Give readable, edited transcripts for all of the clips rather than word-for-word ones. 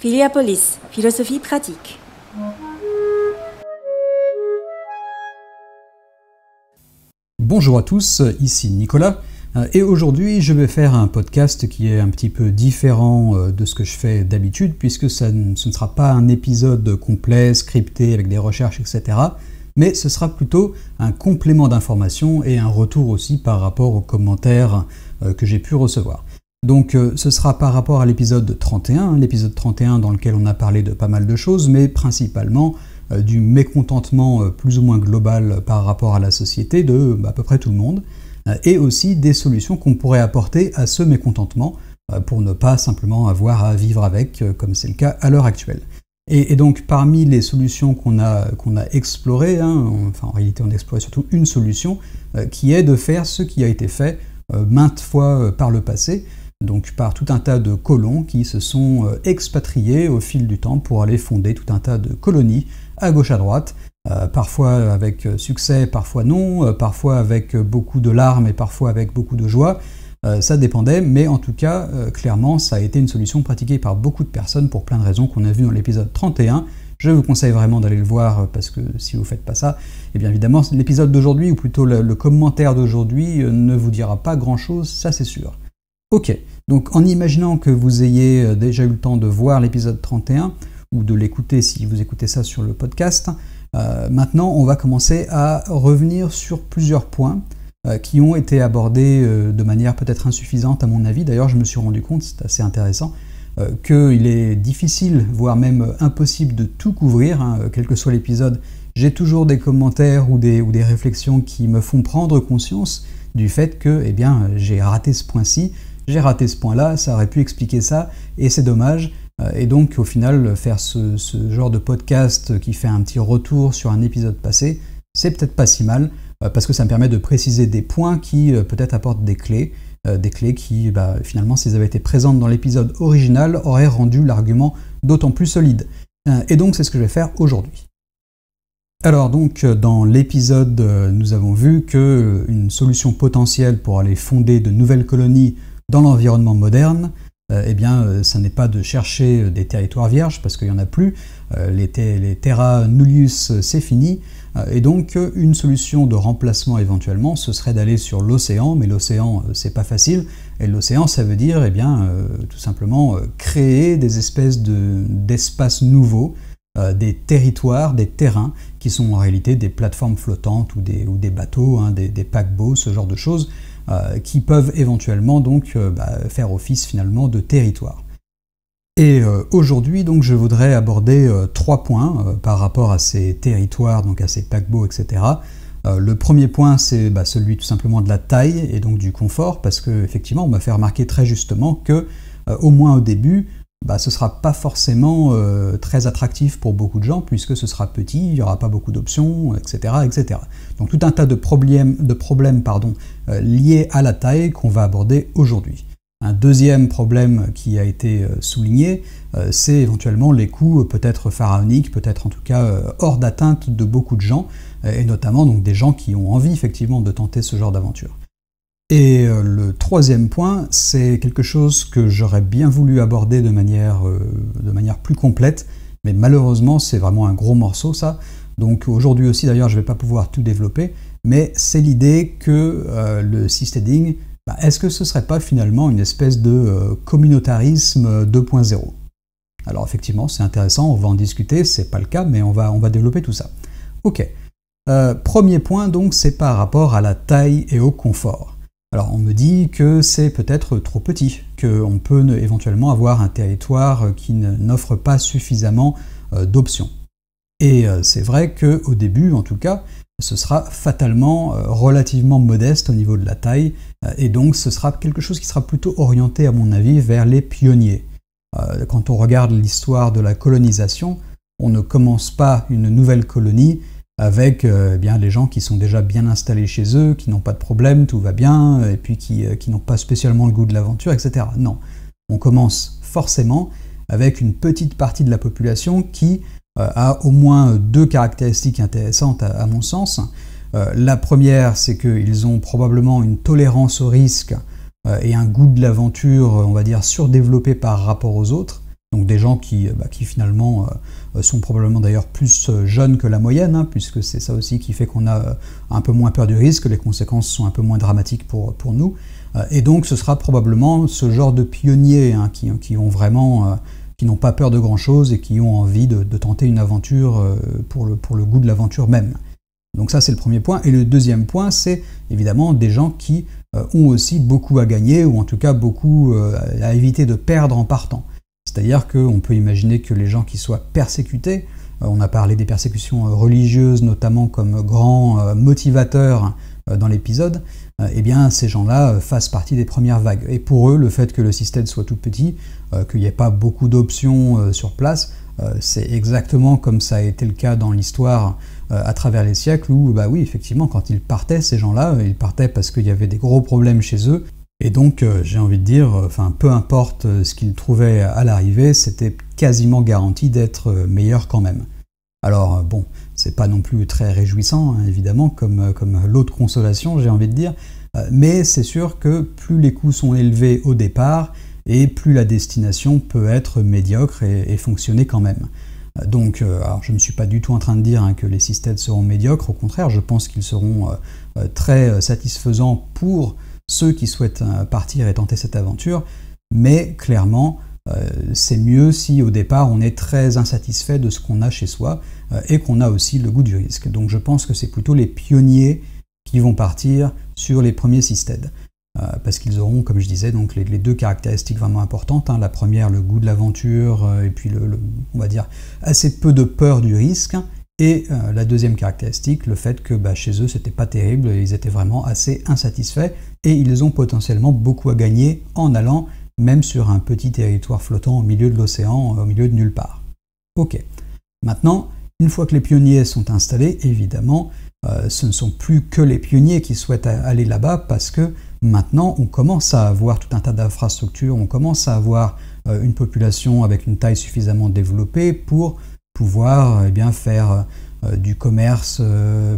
Philippopolis, philosophie pratique. Bonjour à tous, ici Nicolas, et aujourd'hui je vais faire un podcast qui est un petit peu différent de ce que je fais d'habitude, puisque ce ne sera pas un épisode complet, scripté, avec des recherches, etc., mais ce sera plutôt un complément d'information et un retour aussi par rapport aux commentaires que j'ai pu recevoir. Donc ce sera par rapport à l'épisode 31, dans lequel on a parlé de pas mal de choses, mais principalement du mécontentement plus ou moins global par rapport à la société de à peu près tout le monde, et aussi des solutions qu'on pourrait apporter à ce mécontentement pour ne pas simplement avoir à vivre avec, comme c'est le cas à l'heure actuelle. Et donc parmi les solutions qu'on a explorées, en réalité on a exploré surtout une solution qui est de faire ce qui a été fait maintes fois par le passé, donc par tout un tas de colons qui se sont expatriés au fil du temps pour aller fonder tout un tas de colonies à gauche à droite, parfois avec succès, parfois non, parfois avec beaucoup de larmes et parfois avec beaucoup de joie, ça dépendait, mais en tout cas, clairement, ça a été une solution pratiquée par beaucoup de personnes pour plein de raisons qu'on a vues dans l'épisode 31. Je vous conseille vraiment d'aller le voir, parce que si vous ne faites pas ça, eh bien évidemment, l'épisode d'aujourd'hui, ou plutôt le commentaire d'aujourd'hui, ne vous dira pas grand-chose, ça c'est sûr. Ok, donc en imaginant que vous ayez déjà eu le temps de voir l'épisode 31, ou de l'écouter si vous écoutez ça sur le podcast, maintenant on va commencer à revenir sur plusieurs points qui ont été abordés de manière peut-être insuffisante à mon avis. D'ailleurs je me suis rendu compte, c'est assez intéressant, qu'il est difficile, voire même impossible de tout couvrir, quel que soit l'épisode. J'ai toujours des commentaires ou des réflexions qui me font prendre conscience du fait que j'ai raté ce point-ci, j'ai raté ce point-là, ça aurait pu expliquer ça, et c'est dommage. Et donc au final, faire ce genre de podcast qui fait un petit retour sur un épisode passé, c'est peut-être pas si mal, parce que ça me permet de préciser des points qui peut-être apportent des clés qui finalement, s'ils avaient été présentes dans l'épisode original, auraient rendu l'argument d'autant plus solide. Et donc c'est ce que je vais faire aujourd'hui. Alors donc dans l'épisode, nous avons vu qu'une solution potentielle pour aller fonder de nouvelles colonies dans l'environnement moderne, ça n'est pas de chercher des territoires vierges, parce qu'il n'y en a plus, les terra nullius c'est fini, et donc une solution de remplacement éventuellement, ce serait d'aller sur l'océan, mais l'océan c'est pas facile, et l'océan ça veut dire tout simplement créer des espèces d'espaces nouveaux, des territoires, des terrains, qui sont en réalité des plateformes flottantes ou des bateaux, des paquebots, ce genre de choses, qui peuvent éventuellement donc faire office finalement de territoire. Et aujourd'hui donc je voudrais aborder 3 points par rapport à ces territoires, donc à ces paquebots, etc. Le premier point c'est celui tout simplement de la taille et donc du confort, parce que effectivement on m'a fait remarquer très justement que au moins au début, ce ne sera pas forcément très attractif pour beaucoup de gens, puisque ce sera petit, il n'y aura pas beaucoup d'options, etc., etc. Donc tout un tas de problèmes liés à la taille qu'on va aborder aujourd'hui. Un deuxième problème qui a été souligné, c'est éventuellement les coûts peut-être pharaoniques, peut-être en tout cas hors d'atteinte de beaucoup de gens, et notamment donc des gens qui ont envie effectivement de tenter ce genre d'aventure. Et le troisième point, c'est quelque chose que j'aurais bien voulu aborder de manière plus complète, mais malheureusement c'est vraiment un gros morceau ça, donc aujourd'hui aussi d'ailleurs je ne vais pas pouvoir tout développer, mais c'est l'idée que le seasteading, est-ce que ce ne serait pas finalement une espèce de communautarisme 2.0 ? Alors effectivement c'est intéressant, on va en discuter, c'est pas le cas, mais on va développer tout ça. Ok, premier point donc c'est par rapport à la taille et au confort. Alors on me dit que c'est peut-être trop petit, qu'on peut éventuellement avoir un territoire qui n'offre pas suffisamment d'options. Et c'est vrai qu'au début, en tout cas, ce sera fatalement relativement modeste au niveau de la taille, et donc ce sera quelque chose qui sera plutôt orienté, à mon avis, vers les pionniers. Quand on regarde l'histoire de la colonisation, on ne commence pas une nouvelle colonie avec les gens qui sont déjà bien installés chez eux, qui n'ont pas de problème, tout va bien, et puis qui n'ont pas spécialement le goût de l'aventure, etc. Non, on commence forcément avec une petite partie de la population qui a au moins 2 caractéristiques intéressantes à mon sens. La première, c'est qu'ils ont probablement une tolérance au risque et un goût de l'aventure, on va dire, surdéveloppé par rapport aux autres. Donc des gens qui finalement sont probablement d'ailleurs plus jeunes que la moyenne, hein, puisque c'est ça aussi qui fait qu'on a un peu moins peur du risque, les conséquences sont un peu moins dramatiques pour nous. Et donc ce sera probablement ce genre de pionniers, hein, qui ont vraiment... qui n'ont pas peur de grand-chose et qui ont envie de tenter une aventure pour le goût de l'aventure même. Donc ça, c'est le premier point. Et le deuxième point, c'est évidemment des gens qui ont aussi beaucoup à gagner, ou en tout cas beaucoup à éviter de perdre en partant. C'est-à-dire qu'on peut imaginer que les gens qui soient persécutés, on a parlé des persécutions religieuses notamment comme grand motivateur dans l'épisode, eh bien ces gens-là fassent partie des premières vagues. Et pour eux, le fait que le système soit tout petit, qu'il n'y ait pas beaucoup d'options sur place, c'est exactement comme ça a été le cas dans l'histoire à travers les siècles où, oui, effectivement, quand ils partaient, ces gens-là, ils partaient parce qu'il y avait des gros problèmes chez eux. Et donc, j'ai envie de dire, peu importe ce qu'ils trouvaient à l'arrivée, c'était quasiment garanti d'être meilleur quand même. Alors, bon, c'est pas non plus très réjouissant, hein, évidemment, comme l'autre consolation, j'ai envie de dire, mais c'est sûr que plus les coûts sont élevés au départ, et plus la destination peut être médiocre et fonctionner quand même. Donc, alors je ne suis pas du tout en train de dire que les systèmes seront médiocres, au contraire, je pense qu'ils seront très satisfaisants pour ceux qui souhaitent partir et tenter cette aventure, mais clairement, c'est mieux si au départ on est très insatisfait de ce qu'on a chez soi et qu'on a aussi le goût du risque. Donc je pense que c'est plutôt les pionniers qui vont partir sur les premiers systèmes. Parce qu'ils auront, comme je disais, donc les deux caractéristiques vraiment importantes. Hein. La première, le goût de l'aventure, et puis on va dire assez peu de peur du risque. Et la deuxième caractéristique, le fait que chez eux, c'était pas terrible, ils étaient vraiment assez insatisfaits, et ils ont potentiellement beaucoup à gagner en allant même sur un petit territoire flottant au milieu de l'océan, au milieu de nulle part. Ok. Maintenant, une fois que les pionniers sont installés, évidemment, ce ne sont plus que les pionniers qui souhaitent aller là-bas, parce que maintenant, on commence à avoir tout un tas d'infrastructures, on commence à avoir une population avec une taille suffisamment développée pour pouvoir faire du commerce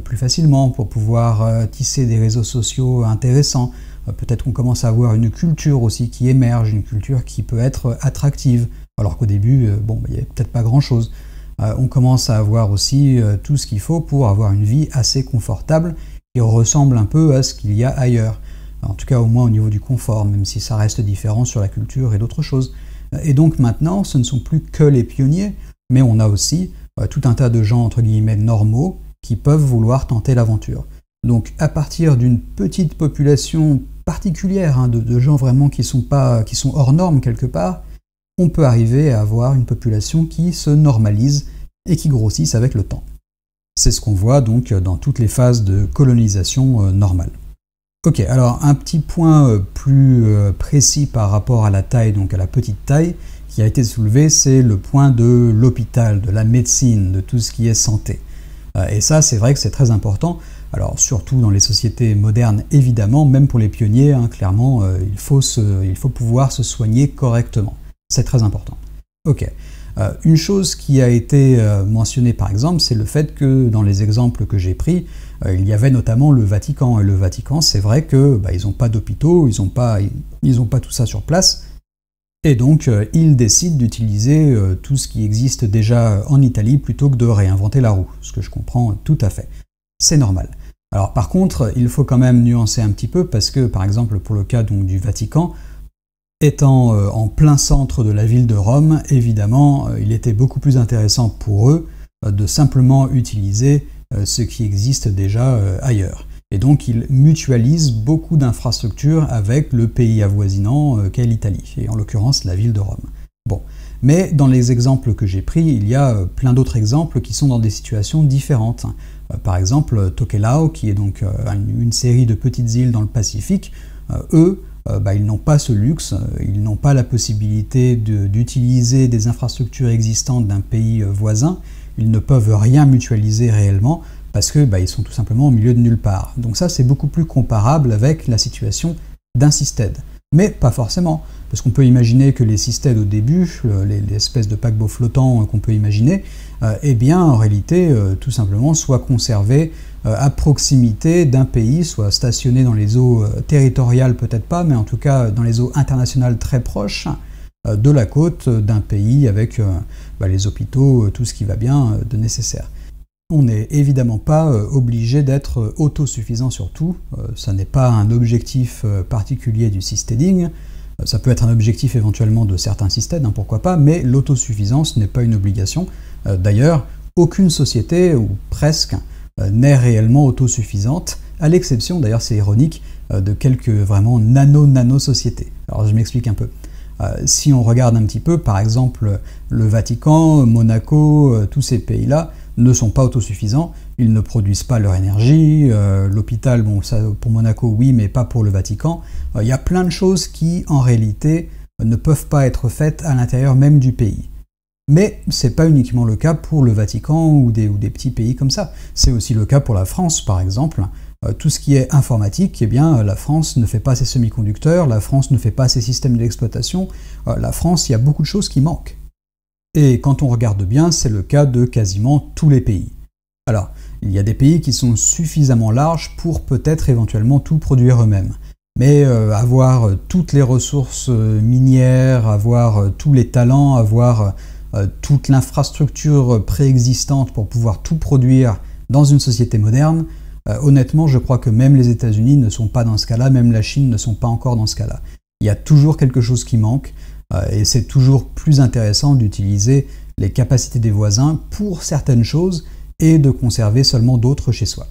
plus facilement, pour pouvoir tisser des réseaux sociaux intéressants. Peut-être qu'on commence à avoir une culture aussi qui émerge, une culture qui peut être attractive, alors qu'au début, il n'y avait peut-être pas grand-chose. On commence à avoir aussi tout ce qu'il faut pour avoir une vie assez confortable qui ressemble un peu à ce qu'il y a ailleurs. En tout cas, au moins au niveau du confort, même si ça reste différent sur la culture et d'autres choses. Et donc maintenant, ce ne sont plus que les pionniers, mais on a aussi tout un tas de gens, entre guillemets, normaux, qui peuvent vouloir tenter l'aventure. Donc à partir d'une petite population particulière, de gens vraiment qui sont hors normes quelque part, on peut arriver à avoir une population qui se normalise et qui grossisse avec le temps. C'est ce qu'on voit donc dans toutes les phases de colonisation normale. Ok, alors un petit point plus précis par rapport à la taille, donc à la petite taille, qui a été soulevé, c'est le point de l'hôpital, de la médecine, de tout ce qui est santé. Et ça, c'est vrai que c'est très important. Alors surtout dans les sociétés modernes, évidemment, même pour les pionniers, clairement, il faut pouvoir se soigner correctement. C'est très important. Ok. Une chose qui a été mentionnée par exemple, c'est le fait que dans les exemples que j'ai pris, il y avait notamment le Vatican. Et le Vatican, c'est vrai que ils n'ont pas d'hôpitaux, ils n'ont pas tout ça sur place. Et donc, ils décident d'utiliser tout ce qui existe déjà en Italie plutôt que de réinventer la roue, ce que je comprends tout à fait. C'est normal. Alors par contre, il faut quand même nuancer un petit peu parce que, par exemple, pour le cas donc, du Vatican, étant en plein centre de la ville de Rome, évidemment, il était beaucoup plus intéressant pour eux de simplement utiliser ce qui existe déjà ailleurs. Et donc, ils mutualisent beaucoup d'infrastructures avec le pays avoisinant qu'est l'Italie, et en l'occurrence la ville de Rome. Bon. Mais dans les exemples que j'ai pris, il y a plein d'autres exemples qui sont dans des situations différentes. Par exemple, Tokelau, qui est donc une série de petites îles dans le Pacifique, eux, ils n'ont pas ce luxe, ils n'ont pas la possibilité d'utiliser des infrastructures existantes d'un pays voisin, ils ne peuvent rien mutualiser réellement parce que ils sont tout simplement au milieu de nulle part. Donc ça, c'est beaucoup plus comparable avec la situation d'un système. Mais pas forcément, parce qu'on peut imaginer que les systèmes au début, les espèces de paquebots flottants qu'on peut imaginer, en réalité, tout simplement, soient conservés à proximité d'un pays, soit stationnés dans les eaux territoriales, peut-être pas, mais en tout cas dans les eaux internationales très proches, de la côte d'un pays avec les hôpitaux, tout ce qui va bien de nécessaire. On n'est évidemment pas obligé d'être autosuffisant sur tout, ça n'est pas un objectif particulier du seasteading, ça peut être un objectif éventuellement de certains systèmes, pourquoi pas, mais l'autosuffisance n'est pas une obligation. D'ailleurs, aucune société, ou presque, n'est réellement autosuffisante, à l'exception, d'ailleurs c'est ironique, de quelques vraiment nano-sociétés. Alors je m'explique un peu. Si on regarde un petit peu, par exemple, le Vatican, Monaco, tous ces pays-là ne sont pas autosuffisants, ils ne produisent pas leur énergie, l'hôpital, bon ça pour Monaco oui, mais pas pour le Vatican. Il y a plein de choses qui, en réalité, ne peuvent pas être faites à l'intérieur même du pays. Mais c'est pas uniquement le cas pour le Vatican ou des petits pays comme ça. C'est aussi le cas pour la France, par exemple. Tout ce qui est informatique, eh bien, la France ne fait pas ses semi-conducteurs, la France ne fait pas ses systèmes d'exploitation. La France, il y a beaucoup de choses qui manquent. Et quand on regarde bien, c'est le cas de quasiment tous les pays. Alors, il y a des pays qui sont suffisamment larges pour peut-être éventuellement tout produire eux-mêmes. Mais avoir toutes les ressources minières, avoir tous les talents, avoir toute l'infrastructure préexistante pour pouvoir tout produire dans une société moderne, honnêtement, je crois que même les États-Unis ne sont pas dans ce cas-là, même la Chine ne sont pas encore dans ce cas-là. Il y a toujours quelque chose qui manque, et c'est toujours plus intéressant d'utiliser les capacités des voisins pour certaines choses et de conserver seulement d'autres chez soi.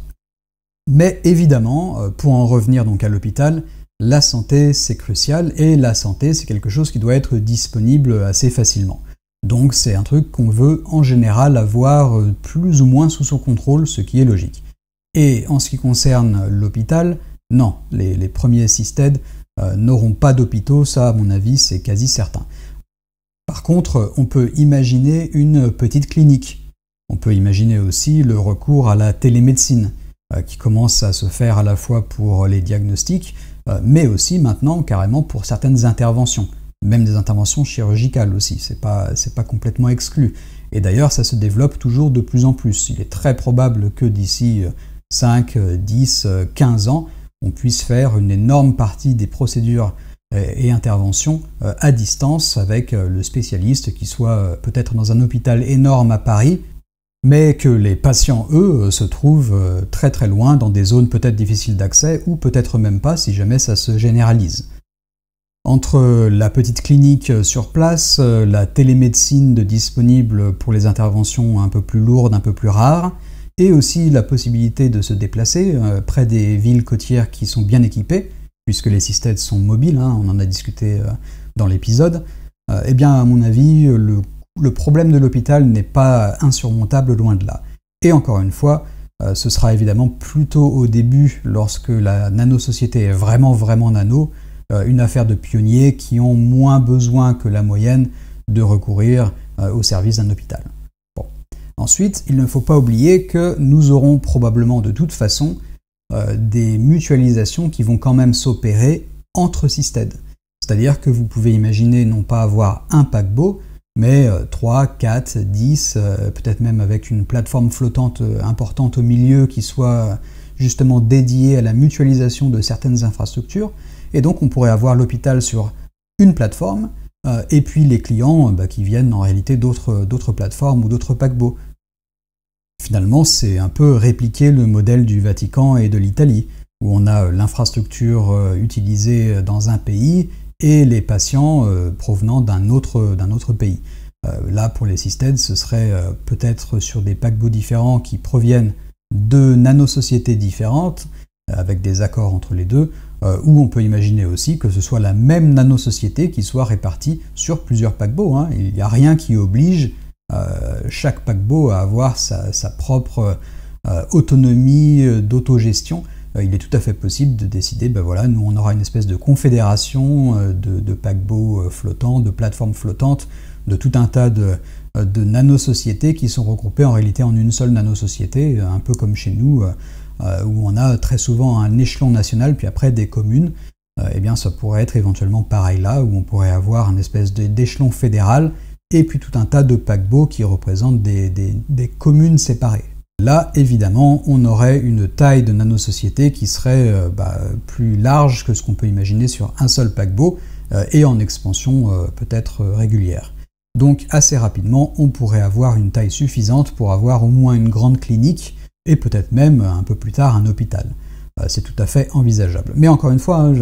Mais évidemment, pour en revenir donc à l'hôpital, la santé c'est crucial, et la santé c'est quelque chose qui doit être disponible assez facilement. Donc c'est un truc qu'on veut en général avoir plus ou moins sous son contrôle, ce qui est logique. Et en ce qui concerne l'hôpital, non, les premiers seasteads n'auront pas d'hôpitaux, ça à mon avis c'est quasi certain. Par contre, on peut imaginer une petite clinique. On peut imaginer aussi le recours à la télémédecine, qui commence à se faire à la fois pour les diagnostics, mais aussi maintenant carrément pour certaines interventions. Même des interventions chirurgicales aussi, c'est pas complètement exclu. Et d'ailleurs, ça se développe toujours de plus en plus. Il est très probable que d'ici 5, 10, 15 ans, on puisse faire une énorme partie des procédures et interventions à distance avec le spécialiste qui soit peut-être dans un hôpital énorme à Paris, mais que les patients, eux, se trouvent très très loin, dans des zones peut-être difficiles d'accès, ou peut-être même pas si jamais ça se généralise. Entre la petite clinique sur place, la télémédecine disponible pour les interventions un peu plus lourdes, un peu plus rares, et aussi la possibilité de se déplacer près des villes côtières qui sont bien équipées, puisque les seasteads sont mobiles, on en a discuté dans l'épisode, eh bien à mon avis, le problème de l'hôpital n'est pas insurmontable, loin de là. Et encore une fois, ce sera évidemment plutôt au début, lorsque la nanosociété est vraiment nano, une affaire de pionniers qui ont moins besoin que la moyenne de recourir au service d'un hôpital. Bon. Ensuite, il ne faut pas oublier que nous aurons probablement de toute façon des mutualisations qui vont quand même s'opérer entre seasteads. C'est-à-dire que vous pouvez imaginer non pas avoir un paquebot, mais 3, 4, 10, peut-être même avec une plateforme flottante importante au milieu qui soit justement dédiée à la mutualisation de certaines infrastructures. Et donc on pourrait avoir l'hôpital sur une plateforme, et puis les clients qui viennent en réalité d'autres plateformes ou d'autres paquebots. Finalement, c'est un peu répliquer le modèle du Vatican et de l'Italie, où on a l'infrastructure utilisée dans un pays et les patients provenant d'un autre pays. Là, pour les seasteads, ce serait peut-être sur des paquebots différents qui proviennent de nanosociétés différentes, avec des accords entre les deux, ou on peut imaginer aussi que ce soit la même nanosociété qui soit répartie sur plusieurs paquebots. Il n'y a rien qui oblige chaque paquebot à avoir sa propre autonomie d'autogestion. Il est tout à fait possible de décider, nous on aura une espèce de confédération de paquebots flottants, de plateformes flottantes, de tout un tas de nanosociétés qui sont regroupées en réalité en une seule nanosociété, un peu comme chez nous, où on a très souvent un échelon national, puis après des communes. Eh bien ça pourrait être éventuellement pareil là, où on pourrait avoir un espèce d'échelon fédéral, et puis tout un tas de paquebots qui représentent des communes séparées. Là, évidemment, on aurait une taille de nanosociété qui serait plus large que ce qu'on peut imaginer sur un seul paquebot, et en expansion peut-être régulière. Donc assez rapidement, on pourrait avoir une taille suffisante pour avoir au moins une grande clinique et peut-être même un peu plus tard un hôpital. C'est tout à fait envisageable. Mais encore une fois,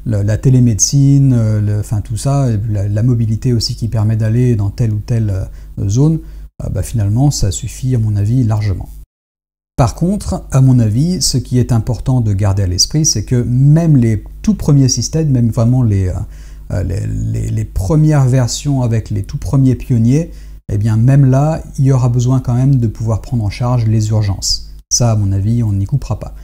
la télémédecine, tout ça, la mobilité aussi qui permet d'aller dans telle ou telle zone, finalement ça suffit à mon avis largement. Par contre, à mon avis, ce qui est important de garder à l'esprit, c'est que même les tout premiers systèmes, même vraiment les premières versions avec les tout premiers pionniers, eh bien même là, il y aura besoin quand même de pouvoir prendre en charge les urgences. Ça, à mon avis, on n'y coupera pas.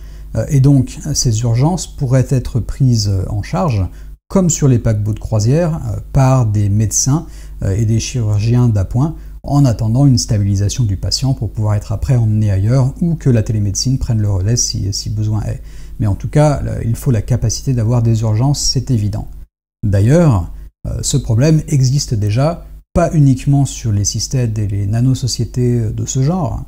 Et donc, ces urgences pourraient être prises en charge, comme sur les paquebots de croisière, par des médecins et des chirurgiens d'appoint, en attendant une stabilisation du patient pour pouvoir être après emmené ailleurs ou que la télémédecine prenne le relais si besoin est. Mais en tout cas, il faut la capacité d'avoir des urgences, c'est évident. D'ailleurs, ce problème existe déjà, pas uniquement sur les systèmes et les nanosociétés de ce genre,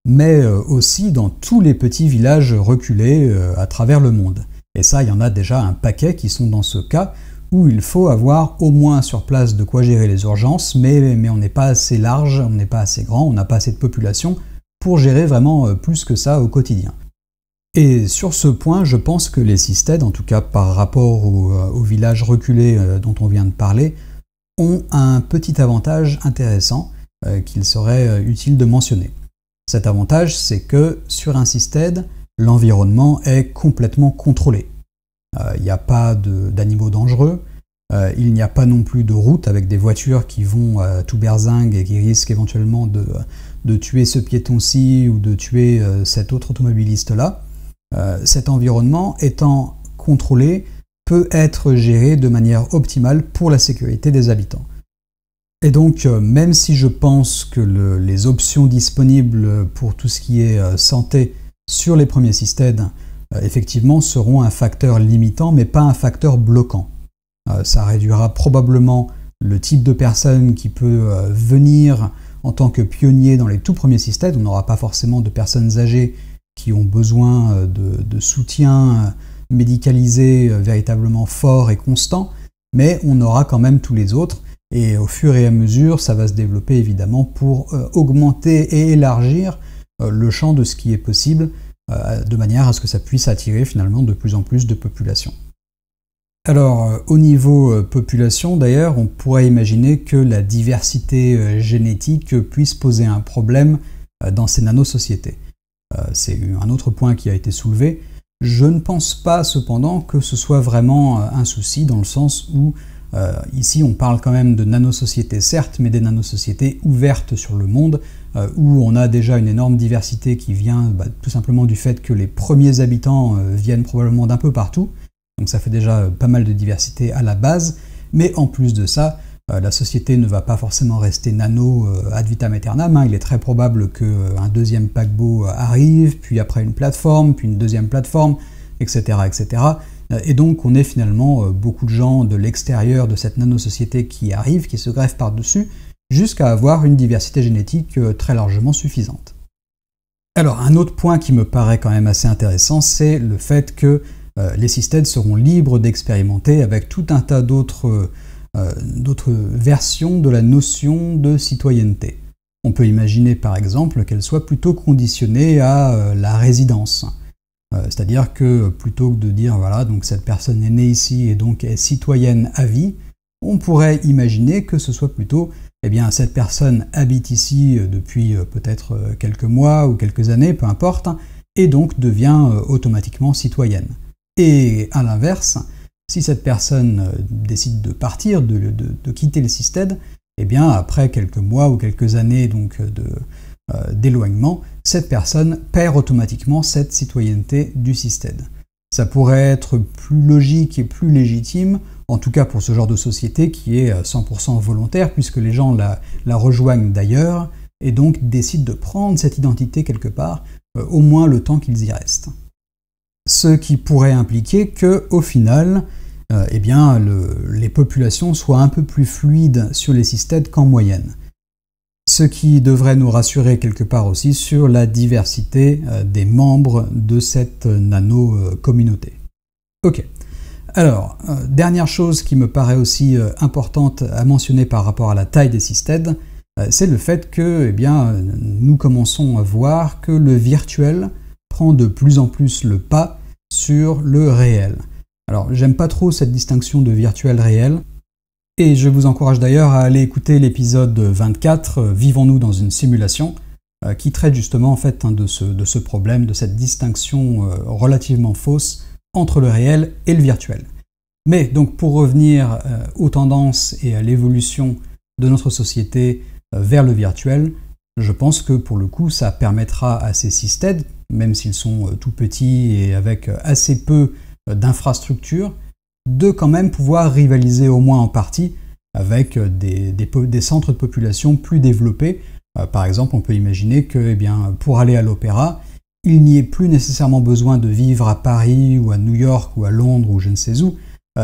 mais aussi dans tous les petits villages reculés à travers le monde. Et ça, il y en a déjà un paquet qui sont dans ce cas où il faut avoir au moins sur place de quoi gérer les urgences, mais on n'est pas assez large, on n'est pas assez grand, on n'a pas assez de population pour gérer vraiment plus que ça au quotidien. Et sur ce point, je pense que les systèmes, en tout cas par rapport aux villages reculés dont on vient de parler, ont un petit avantage intéressant qu'il serait utile de mentionner. Cet avantage, c'est que sur un système, l'environnement est complètement contrôlé. Il n'y a pas d'animaux dangereux, il n'y a pas non plus de route avec des voitures qui vont à tout berzingue et qui risquent éventuellement de tuer ce piéton-ci ou de tuer cet autre automobiliste-là. Cet environnement étant contrôlé peut être géré de manière optimale pour la sécurité des habitants. Et donc, même si je pense que les options disponibles pour tout ce qui est santé sur les premiers systèmes, effectivement, seront un facteur limitant, mais pas un facteur bloquant. Ça réduira probablement le type de personne qui peut venir en tant que pionnier dans les tout premiers systèmes. On n'aura pas forcément de personnes âgées qui ont besoin de soutien médicalisé véritablement fort et constant, mais on aura quand même tous les autres. Et au fur et à mesure, ça va se développer évidemment pour augmenter et élargir le champ de ce qui est possible, de manière à ce que ça puisse attirer finalement de plus en plus de population. Alors, au niveau population d'ailleurs, on pourrait imaginer que la diversité génétique puisse poser un problème dans ces nanosociétés. C'est un autre point qui a été soulevé. Je ne pense pas cependant que ce soit vraiment un souci dans le sens où ici on parle quand même de nanosociétés certes, mais des nanosociétés ouvertes sur le monde, où on a déjà une énorme diversité qui vient tout simplement du fait que les premiers habitants viennent probablement d'un peu partout, donc ça fait déjà pas mal de diversité à la base, mais en plus de ça, la société ne va pas forcément rester nano ad vitam aeternam, il est très probable qu'un deuxième paquebot arrive, puis après une plateforme, puis une deuxième plateforme, etc. etc. Et donc on est finalement beaucoup de gens de l'extérieur de cette nanosociété qui arrivent, qui se greffent par-dessus, jusqu'à avoir une diversité génétique très largement suffisante. Alors un autre point qui me paraît quand même assez intéressant, c'est le fait que les systèmes seront libres d'expérimenter avec tout un tas d'autres versions de la notion de citoyenneté. On peut imaginer par exemple qu'elle soit plutôt conditionnée à la résidence. C'est-à-dire que plutôt que de dire voilà, donc cette personne est née ici et donc est citoyenne à vie, on pourrait imaginer que ce soit plutôt cette personne habite ici depuis peut-être quelques mois ou quelques années, peu importe, et donc devient automatiquement citoyenne. Et à l'inverse, si cette personne décide de partir, de quitter le système, après quelques mois ou quelques années donc d'éloignement, cette personne perd automatiquement cette citoyenneté du système. Ça pourrait être plus logique et plus légitime, en tout cas pour ce genre de société qui est 100% volontaire, puisque les gens la rejoignent d'ailleurs, et donc décident de prendre cette identité quelque part, au moins le temps qu'ils y restent. Ce qui pourrait impliquer que, au final, les populations soient un peu plus fluides sur les systèmes qu'en moyenne. Ce qui devrait nous rassurer quelque part aussi sur la diversité des membres de cette nano-communauté. Ok. Alors, dernière chose qui me paraît aussi importante à mentionner par rapport à la taille des systèmes, c'est le fait que nous commençons à voir que le virtuel prend de plus en plus le pas sur le réel. Alors, j'aime pas trop cette distinction de virtuel-réel, et je vous encourage d'ailleurs à aller écouter l'épisode 24, Vivons-nous dans une simulation, qui traite justement en fait de ce problème, de cette distinction relativement fausse entre le réel et le virtuel. Mais donc pour revenir aux tendances et à l'évolution de notre société vers le virtuel, je pense que pour le coup ça permettra à ces systèmes, même s'ils sont tout petits et avec assez peu d'infrastructures, de quand même pouvoir rivaliser au moins en partie avec des centres de population plus développés. Par exemple, on peut imaginer que pour aller à l'opéra, il n'y ait plus nécessairement besoin de vivre à Paris ou à New York ou à Londres ou je ne sais où,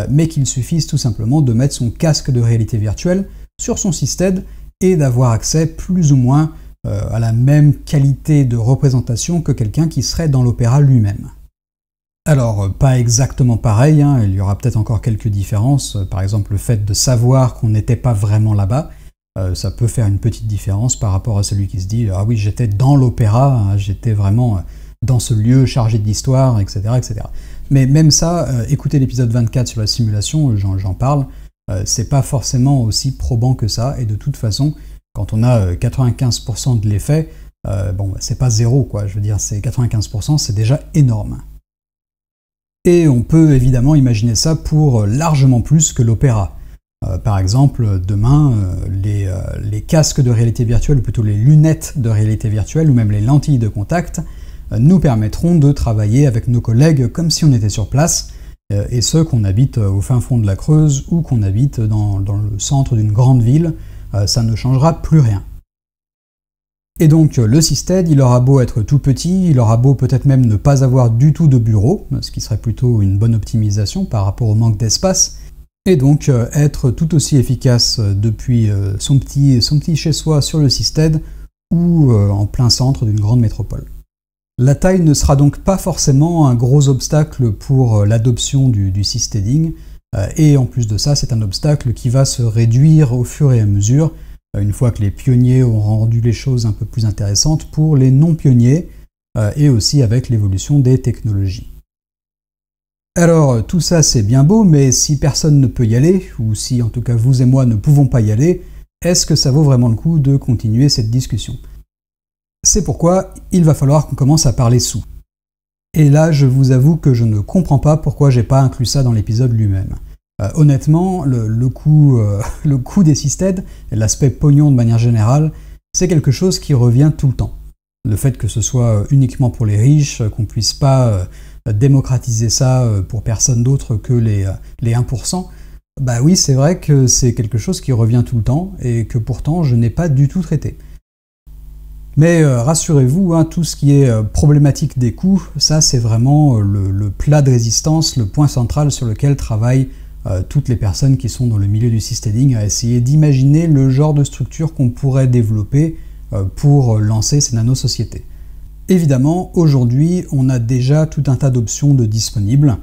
mais qu'il suffise tout simplement de mettre son casque de réalité virtuelle sur son système et d'avoir accès plus ou moins à la même qualité de représentation que quelqu'un qui serait dans l'opéra lui-même. Alors, pas exactement pareil, il y aura peut-être encore quelques différences, par exemple le fait de savoir qu'on n'était pas vraiment là-bas, ça peut faire une petite différence par rapport à celui qui se dit « Ah oui, j'étais dans l'opéra, j'étais vraiment dans ce lieu chargé d'histoire, etc. etc. » Mais même ça, écoutez l'épisode 24 sur la simulation, j'en parle, c'est pas forcément aussi probant que ça, et de toute façon, quand on a 95% de l'effet, c'est pas zéro, quoi, je veux dire, c'est 95%, c'est déjà énorme. Et on peut évidemment imaginer ça pour largement plus que l'opéra. Par exemple, demain, les casques de réalité virtuelle, ou plutôt les lunettes de réalité virtuelle, ou même les lentilles de contact, nous permettront de travailler avec nos collègues comme si on était sur place, et ce qu'on habite au fin fond de la Creuse ou qu'on habite dans le centre d'une grande ville, ça ne changera plus rien. Et donc le système, il aura beau être tout petit, il aura beau peut-être même ne pas avoir du tout de bureau, ce qui serait plutôt une bonne optimisation par rapport au manque d'espace, et donc être tout aussi efficace depuis son petit chez-soi sur le système ou en plein centre d'une grande métropole. La taille ne sera donc pas forcément un gros obstacle pour l'adoption du systeming, et en plus de ça, c'est un obstacle qui va se réduire au fur et à mesure, une fois que les pionniers auront rendu les choses un peu plus intéressantes pour les non-pionniers, et aussi avec l'évolution des technologies. Alors, tout ça c'est bien beau, mais si personne ne peut y aller, ou si en tout cas vous et moi ne pouvons pas y aller, est-ce que ça vaut vraiment le coup de continuer cette discussion ? C'est pourquoi il va falloir qu'on commence à parler sous. Et là, je vous avoue que je ne comprends pas pourquoi j'ai pas inclus ça dans l'épisode lui-même. Honnêtement, le coût des systèmes, et l'aspect pognon de manière générale, c'est quelque chose qui revient tout le temps. Le fait que ce soit uniquement pour les riches, qu'on puisse pas démocratiser ça pour personne d'autre que les 1%, bah oui, c'est vrai que c'est quelque chose qui revient tout le temps, et que pourtant je n'ai pas du tout traité. Mais rassurez-vous, tout ce qui est problématique des coûts, ça c'est vraiment le plat de résistance, le point central sur lequel travaillent toutes les personnes qui sont dans le milieu du systeming, à essayer d'imaginer le genre de structure qu'on pourrait développer pour lancer ces nanosociétés. Évidemment, aujourd'hui, on a déjà tout un tas d'options de disponibles,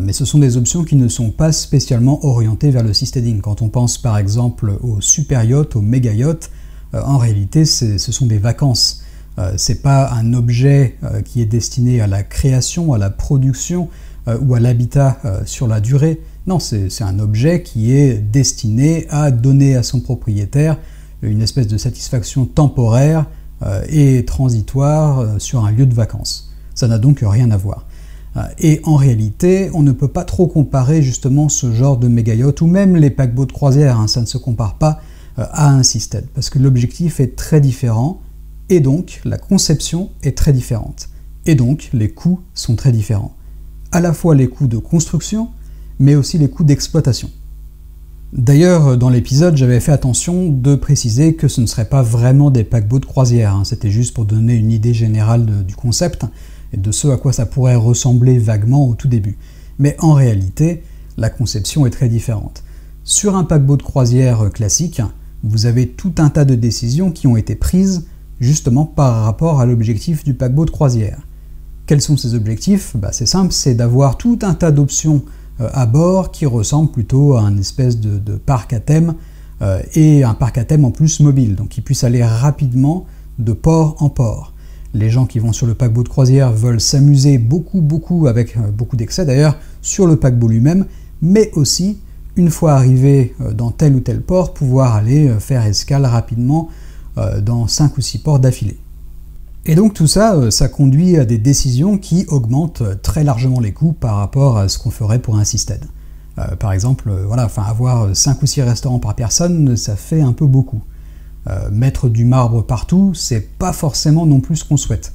mais ce sont des options qui ne sont pas spécialement orientées vers le systeming. Quand on pense par exemple aux super yachts, aux méga yachts, en réalité, ce sont des vacances. C'est pas un objet qui est destiné à la création, à la production ou à l'habitat sur la durée. Non, c'est un objet qui est destiné à donner à son propriétaire une espèce de satisfaction temporaire et transitoire sur un lieu de vacances. Ça n'a donc rien à voir. Et en réalité, on ne peut pas trop comparer justement ce genre de méga yacht ou même les paquebots de croisière, ça ne se compare pas à un système, parce que l'objectif est très différent, et donc la conception est très différente. Et donc les coûts sont très différents. À la fois les coûts de construction, mais aussi les coûts d'exploitation. D'ailleurs, dans l'épisode, j'avais fait attention de préciser que ce ne serait pas vraiment des paquebots de croisière, c'était juste pour donner une idée générale du concept, et de ce à quoi ça pourrait ressembler vaguement au tout début. Mais en réalité, la conception est très différente. Sur un paquebot de croisière classique, vous avez tout un tas de décisions qui ont été prises justement par rapport à l'objectif du paquebot de croisière. Quels sont ces objectifs ? C'est simple, c'est d'avoir tout un tas d'options à bord qui ressemble plutôt à un espèce de parc à thème, et un parc à thème en plus mobile, donc qui puisse aller rapidement de port en port. Les gens qui vont sur le paquebot de croisière veulent s'amuser beaucoup avec beaucoup d'excès d'ailleurs sur le paquebot lui-même, mais aussi, une fois arrivé dans tel ou tel port, pouvoir aller faire escale rapidement dans 5 ou 6 ports d'affilée. Et donc tout ça, ça conduit à des décisions qui augmentent très largement les coûts par rapport à ce qu'on ferait pour un Seastead. Par exemple, avoir 5 ou 6 restaurants par personne, ça fait un peu beaucoup. Mettre du marbre partout, c'est pas forcément non plus ce qu'on souhaite.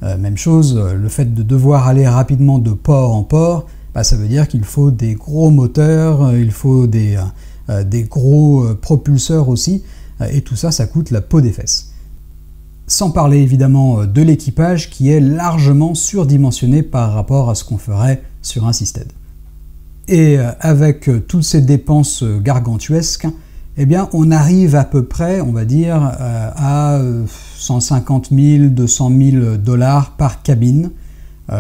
Même chose, le fait de devoir aller rapidement de port en port, ça veut dire qu'il faut des gros moteurs, il faut des gros propulseurs aussi, et tout ça, ça coûte la peau des fesses. Sans parler évidemment de l'équipage qui est largement surdimensionné par rapport à ce qu'on ferait sur un Seastead. Et avec toutes ces dépenses gargantuesques, eh bien, on arrive à peu près, on va dire, à 150 000, 200 000 $ par cabine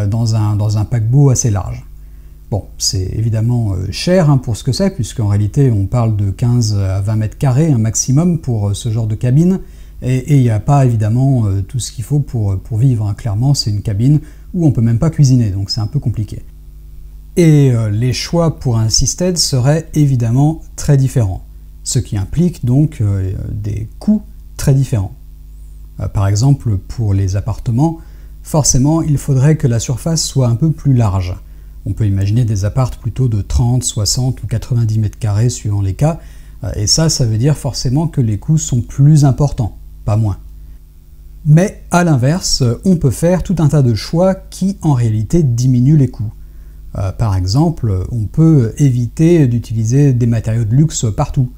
dans un paquebot assez large. Bon, c'est évidemment cher pour ce que c'est, puisqu'en réalité, on parle de 15 à 20 mètres carrés, un maximum pour ce genre de cabine, et il n'y a pas évidemment tout ce qu'il faut pour vivre. Clairement, c'est une cabine où on ne peut même pas cuisiner, donc c'est un peu compliqué. Et les choix pour un Seastead seraient évidemment très différents, ce qui implique donc des coûts très différents. Par exemple, pour les appartements, forcément, il faudrait que la surface soit un peu plus large. On peut imaginer des apparts plutôt de 30, 60 ou 90 mètres carrés suivant les cas, et ça veut dire forcément que les coûts sont plus importants, pas moins. Mais à l'inverse, on peut faire tout un tas de choix qui en réalité diminuent les coûts. Par exemple, on peut éviter d'utiliser des matériaux de luxe partout.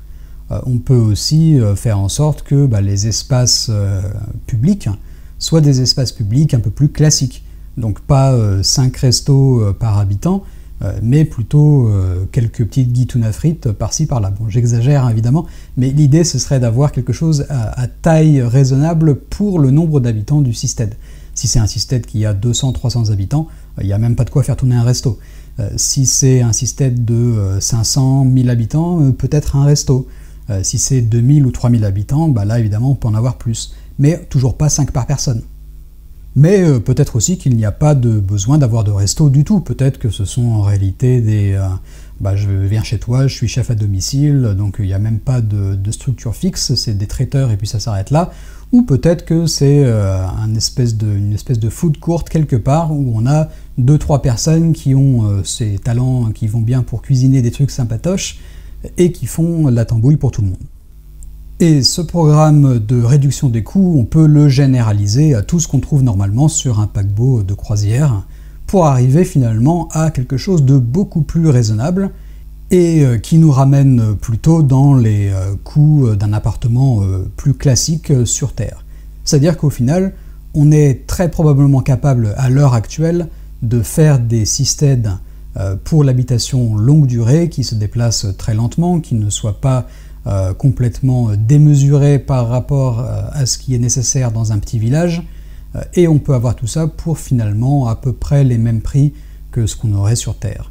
On peut aussi faire en sorte que les espaces publics soient des espaces publics un peu plus classiques. Donc pas 5 restos par habitant, mais plutôt quelques petites guitounes à frites par-ci par-là. Bon, j'exagère évidemment, mais l'idée ce serait d'avoir quelque chose à taille raisonnable pour le nombre d'habitants du Seastead. Si c'est un Seastead qui a 200-300 habitants, il n'y a même pas de quoi faire tourner un resto. Si c'est un Seastead de 500-1000 habitants, peut-être un resto. Si c'est 2000 ou 3000 habitants, là évidemment on peut en avoir plus, mais toujours pas 5 par personne. Mais peut-être aussi qu'il n'y a pas de besoin d'avoir de resto du tout. Peut-être que ce sont en réalité des... je viens chez toi, je suis chef à domicile, donc il n'y a même pas de structure fixe, c'est des traiteurs et puis ça s'arrête là. Ou peut-être que c'est une espèce de food court quelque part où on a 2-3 personnes qui ont ces talents qui vont bien pour cuisiner des trucs sympatoches et qui font la tambouille pour tout le monde. Et ce programme de réduction des coûts, on peut le généraliser à tout ce qu'on trouve normalement sur un paquebot de croisière pour arriver finalement à quelque chose de beaucoup plus raisonnable et qui nous ramène plutôt dans les coûts d'un appartement plus classique sur Terre. C'est-à-dire qu'au final, on est très probablement capable à l'heure actuelle de faire des Seastead pour l'habitation longue durée qui se déplace très lentement, qui ne soit pas complètement démesuré par rapport à ce qui est nécessaire dans un petit village, et on peut avoir tout ça pour finalement à peu près les mêmes prix que ce qu'on aurait sur Terre.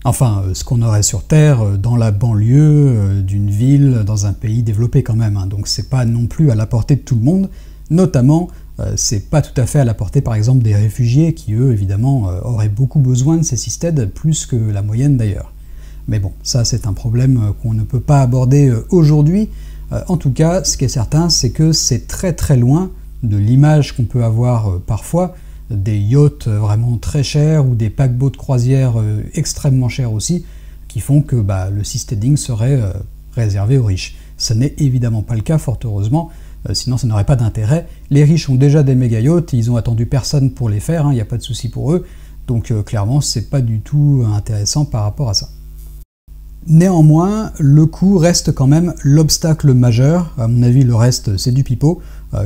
Enfin, ce qu'on aurait sur Terre dans la banlieue d'une ville, dans un pays développé quand même, donc c'est pas non plus à la portée de tout le monde, notamment c'est pas tout à fait à la portée par exemple des réfugiés qui eux évidemment auraient beaucoup besoin de ces Seastead, plus que la moyenne d'ailleurs. Mais bon, ça c'est un problème qu'on ne peut pas aborder aujourd'hui. En tout cas, ce qui est certain, c'est que c'est très très loin de l'image qu'on peut avoir parfois des yachts vraiment très chers ou des paquebots de croisière extrêmement chers aussi, qui font que le seasteading serait réservé aux riches. Ce n'est évidemment pas le cas, fort heureusement, sinon ça n'aurait pas d'intérêt. Les riches ont déjà des méga yachts, ils ont attendu personne pour les faire, il n'y a pas de souci pour eux, donc clairement c'est pas du tout intéressant par rapport à ça. Néanmoins, le coût reste quand même l'obstacle majeur. À mon avis, le reste, c'est du pipeau.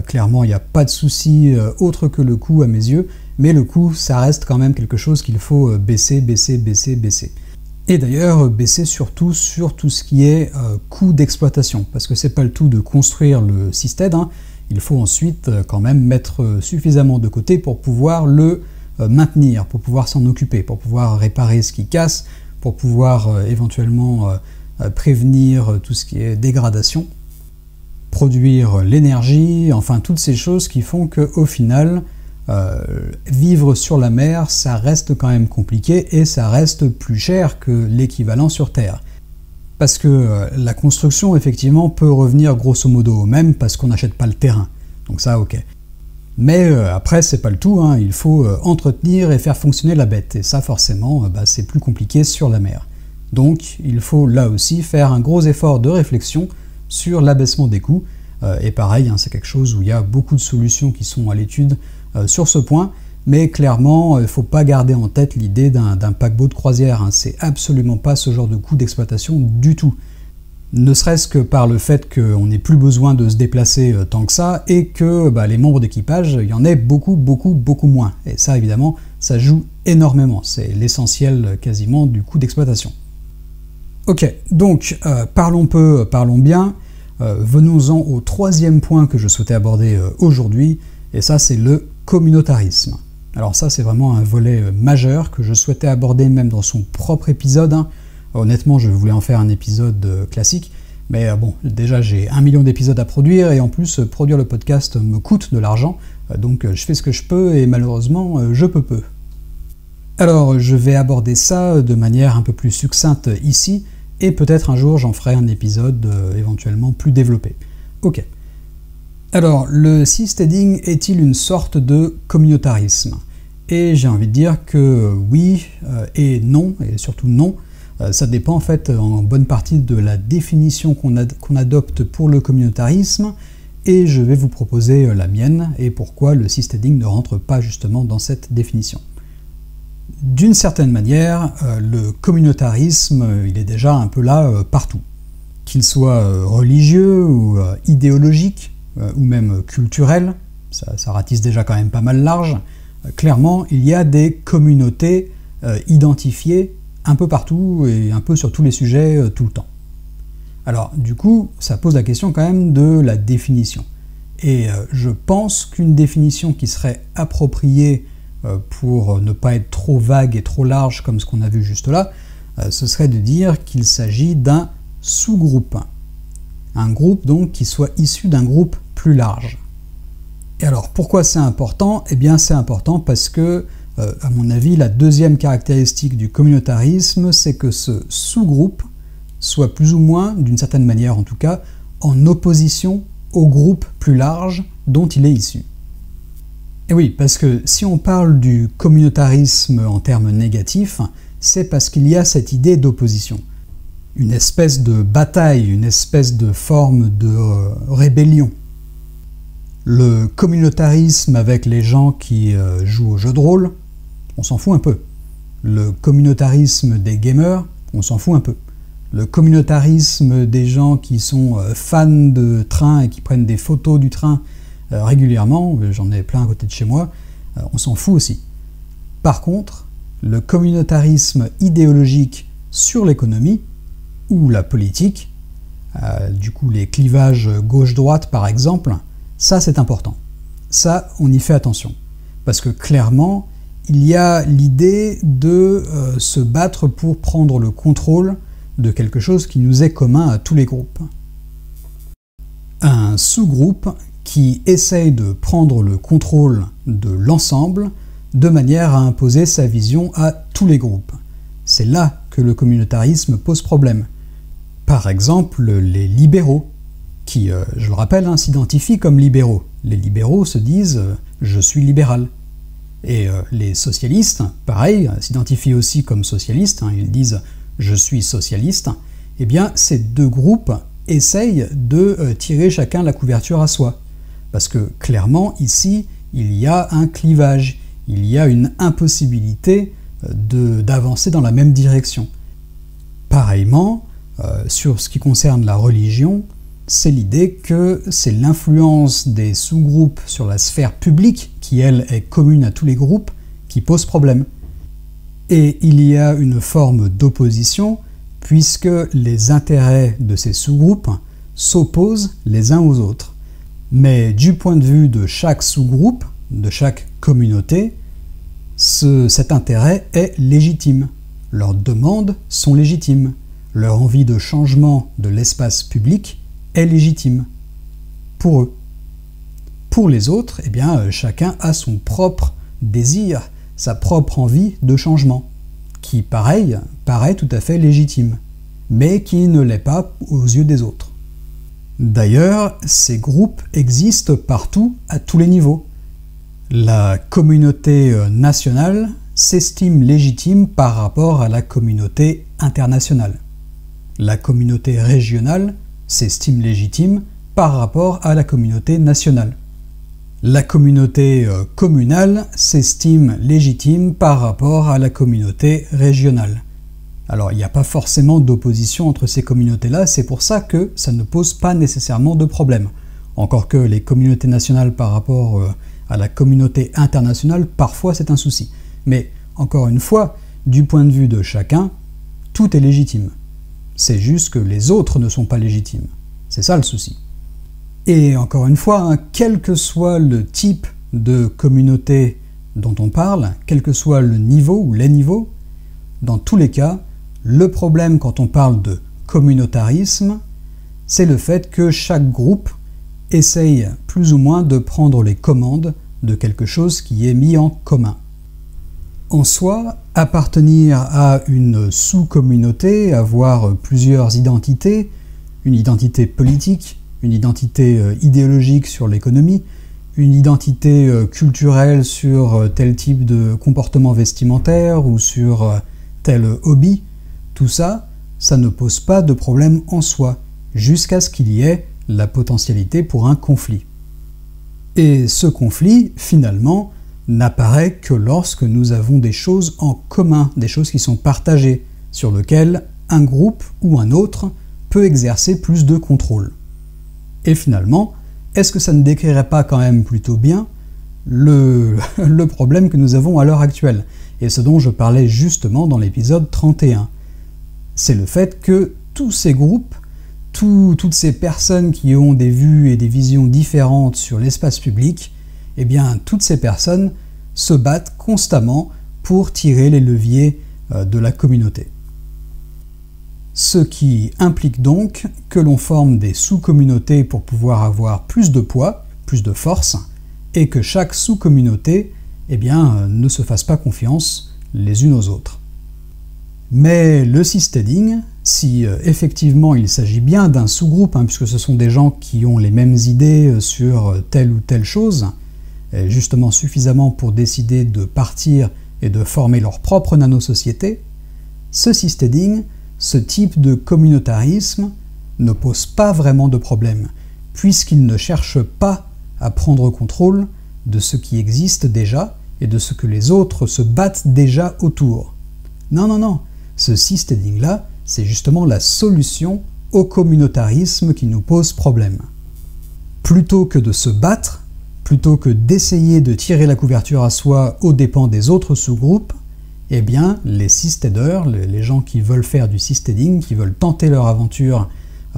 Clairement, il n'y a pas de souci autre que le coût à mes yeux, mais le coût, ça reste quand même quelque chose qu'il faut baisser. Et d'ailleurs, baisser surtout sur tout ce qui est coût d'exploitation, parce que c'est pas le tout de construire le Seastead, il faut ensuite quand même mettre suffisamment de côté pour pouvoir le maintenir, pour pouvoir s'en occuper, pour pouvoir réparer ce qui casse, pour pouvoir éventuellement prévenir tout ce qui est dégradation, produire l'énergie, enfin toutes ces choses qui font qu'au final, vivre sur la mer, ça reste quand même compliqué et ça reste plus cher que l'équivalent sur Terre. Parce que la construction, effectivement, peut revenir grosso modo au même parce qu'on n'achète pas le terrain. Donc ça, ok. Mais après, c'est pas le tout, hein. Il faut entretenir et faire fonctionner la bête. Et ça, forcément, c'est plus compliqué sur la mer. Donc, il faut là aussi faire un gros effort de réflexion sur l'abaissement des coûts. Et pareil, hein, c'est quelque chose où il y a beaucoup de solutions qui sont à l'étude sur ce point. Mais clairement, il ne faut pas garder en tête l'idée d'un paquebot de croisière, hein. C'est absolument pas ce genre de coût d'exploitation du tout. Ne serait-ce que par le fait qu'on n'ait plus besoin de se déplacer tant que ça, et que les membres d'équipage, il y en ait beaucoup moins. Et ça, évidemment, ça joue énormément. C'est l'essentiel quasiment du coût d'exploitation. Ok, donc parlons peu, parlons bien. Venons-en au troisième point que je souhaitais aborder aujourd'hui, et ça c'est le communautarisme. Alors ça, c'est vraiment un volet majeur que je souhaitais aborder même dans son propre épisode, hein. Honnêtement, je voulais en faire un épisode classique, mais bon, déjà j'ai 1 million d'épisodes à produire, et en plus, produire le podcast me coûte de l'argent, donc je fais ce que je peux, et malheureusement, je peux peu. Alors, je vais aborder ça de manière un peu plus succincte ici, et peut-être un jour j'en ferai un épisode éventuellement plus développé. Ok. Alors, le seasteading est-il une sorte de communautarisme? Et j'ai envie de dire que oui et non, et surtout non. Ça dépend en fait en bonne partie de la définition qu'on adopte pour le communautarisme, et je vais vous proposer la mienne, et pourquoi le seasteading ne rentre pas justement dans cette définition. D'une certaine manière, le communautarisme, il est déjà un peu là partout. Qu'il soit religieux ou idéologique, ou même culturel, ça ratisse déjà quand même pas mal large. Clairement, il y a des communautés identifiées un peu partout et un peu sur tous les sujets tout le temps. Alors du coup, ça pose la question quand même de la définition. Et je pense qu'une définition qui serait appropriée pour ne pas être trop vague et trop large comme ce qu'on a vu juste là, ce serait de dire qu'il s'agit d'un sous-groupe. Un groupe donc qui soit issu d'un groupe plus large. Et alors pourquoi c'est important? Eh bien c'est important parce que, à mon avis, la deuxième caractéristique du communautarisme, c'est que ce sous-groupe soit plus ou moins, d'une certaine manière en tout cas, en opposition au groupe plus large dont il est issu. Et oui, parce que si on parle du communautarisme en termes négatifs, c'est parce qu'il y a cette idée d'opposition. Une espèce de bataille, une espèce de forme de rébellion. Le communautarisme avec les gens qui jouent au jeu de rôle, on s'en fout un peu. Le communautarisme des gamers, on s'en fout un peu. Le communautarisme des gens qui sont fans de train et qui prennent des photos du train régulièrement, j'en ai plein à côté de chez moi, on s'en fout aussi. Par contre, le communautarisme idéologique sur l'économie, ou la politique, du coup les clivages gauche-droite par exemple, ça c'est important. Ça, on y fait attention. Parce que clairement, il y a l'idée de se battre pour prendre le contrôle de quelque chose qui nous est commun à tous les groupes. Un sous-groupe qui essaye de prendre le contrôle de l'ensemble de manière à imposer sa vision à tous les groupes. C'est là que le communautarisme pose problème. Par exemple, les libéraux, qui, je le rappelle, s'identifient comme libéraux. Les libéraux se disent « je suis libéral ». Et les socialistes, pareil, s'identifient aussi comme socialistes, ils disent « je suis socialiste ». Eh bien, ces deux groupes essayent de tirer chacun la couverture à soi. Parce que clairement, ici, il y a un clivage, il y a une impossibilité d'avancer dans la même direction. Pareillement, sur ce qui concerne la religion, c'est l'idée que c'est l'influence des sous-groupes sur la sphère publique, qui elle est commune à tous les groupes, qui pose problème. Et il y a une forme d'opposition, puisque les intérêts de ces sous-groupes s'opposent les uns aux autres. Mais du point de vue de chaque sous-groupe, de chaque communauté, cet intérêt est légitime. leurs demandes sont légitimes, leur envie de changement de l'espace public est légitime. Pour eux. Pour les autres, eh bien, chacun a son propre désir, sa propre envie de changement, qui, pareil, paraît tout à fait légitime, mais qui ne l'est pas aux yeux des autres. D'ailleurs, ces groupes existent partout, à tous les niveaux. La communauté nationale s'estime légitime par rapport à la communauté internationale. La communauté régionale s'estime légitime par rapport à la communauté nationale. La communauté communale s'estime légitime par rapport à la communauté régionale. Alors, il n'y a pas forcément d'opposition entre ces communautés-là, c'est pour ça que ça ne pose pas nécessairement de problème. Encore que les communautés nationales par rapport à la communauté internationale, parfois c'est un souci. Mais, encore une fois, du point de vue de chacun, tout est légitime. C'est juste que les autres ne sont pas légitimes. C'est ça le souci. Et encore une fois, quel que soit le type de communauté dont on parle, quel que soit le niveau ou les niveaux, dans tous les cas, le problème quand on parle de communautarisme, c'est le fait que chaque groupe essaye plus ou moins de prendre les commandes de quelque chose qui est mis en commun. En soi, appartenir à une sous-communauté, avoir plusieurs identités, une identité politique, une identité idéologique sur l'économie, une identité culturelle sur tel type de comportement vestimentaire ou sur tel hobby, tout ça, ça ne pose pas de problème en soi, jusqu'à ce qu'il y ait la potentialité pour un conflit. Et ce conflit, finalement, n'apparaît que lorsque nous avons des choses en commun, des choses qui sont partagées, sur lesquelles un groupe ou un autre peut exercer plus de contrôle. Et finalement, est-ce que ça ne décrirait pas quand même plutôt bien le problème que nous avons à l'heure actuelle, et ce dont je parlais justement dans l'épisode 31. C'est le fait que tous ces groupes, toutes ces personnes qui ont des vues et des visions différentes sur l'espace public, eh bien, toutes ces personnes se battent constamment pour tirer les leviers de la communauté. Ce qui implique donc que l'on forme des sous-communautés pour pouvoir avoir plus de poids, plus de force, et que chaque sous-communauté, eh bien, ne se fasse pas confiance les unes aux autres. Mais le seasteading, si effectivement il s'agit bien d'un sous-groupe, puisque ce sont des gens qui ont les mêmes idées sur telle ou telle chose, justement suffisamment pour décider de partir et de former leur propre nano-société, ce seasteading, ce type de communautarisme, ne pose pas vraiment de problème, puisqu'il ne cherche pas à prendre contrôle de ce qui existe déjà et de ce que les autres se battent déjà autour. Non, non, non, ce seasteading-là, c'est justement la solution au communautarisme qui nous pose problème. Plutôt que de se battre, plutôt que d'essayer de tirer la couverture à soi aux dépens des autres sous-groupes, eh bien, les seasteaders, les gens qui veulent faire du seasteading, qui veulent tenter leur aventure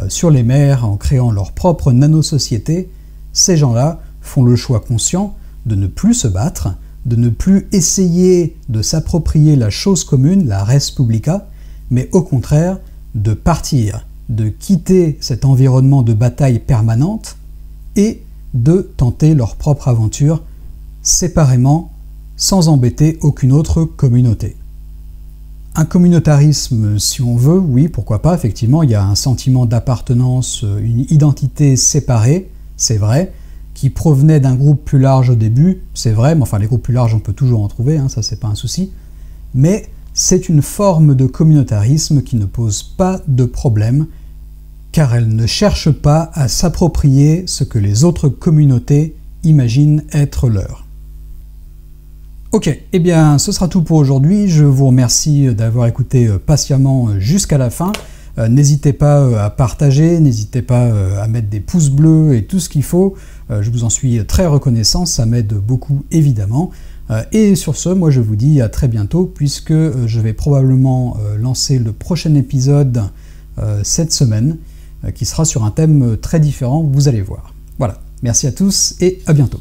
sur les mers en créant leur propre nano-société, ces gens-là font le choix conscient de ne plus se battre, de ne plus essayer de s'approprier la chose commune, la res publica, mais au contraire de partir, de quitter cet environnement de bataille permanente et de tenter leur propre aventure séparément, sans embêter aucune autre communauté. Un communautarisme, si on veut, oui, pourquoi pas, effectivement, il y a un sentiment d'appartenance, une identité séparée, c'est vrai, qui provenait d'un groupe plus large au début, c'est vrai, mais enfin les groupes plus larges on peut toujours en trouver, ça c'est pas un souci, mais c'est une forme de communautarisme qui ne pose pas de problème, car elle ne cherche pas à s'approprier ce que les autres communautés imaginent être leur. Ok, eh bien ce sera tout pour aujourd'hui, je vous remercie d'avoir écouté patiemment jusqu'à la fin. N'hésitez pas à partager, n'hésitez pas à mettre des pouces bleus et tout ce qu'il faut, je vous en suis très reconnaissant, ça m'aide beaucoup évidemment. Et sur ce, moi je vous dis à très bientôt, puisque je vais probablement lancer le prochain épisode cette semaine, qui sera sur un thème très différent, vous allez voir. Voilà, merci à tous et à bientôt.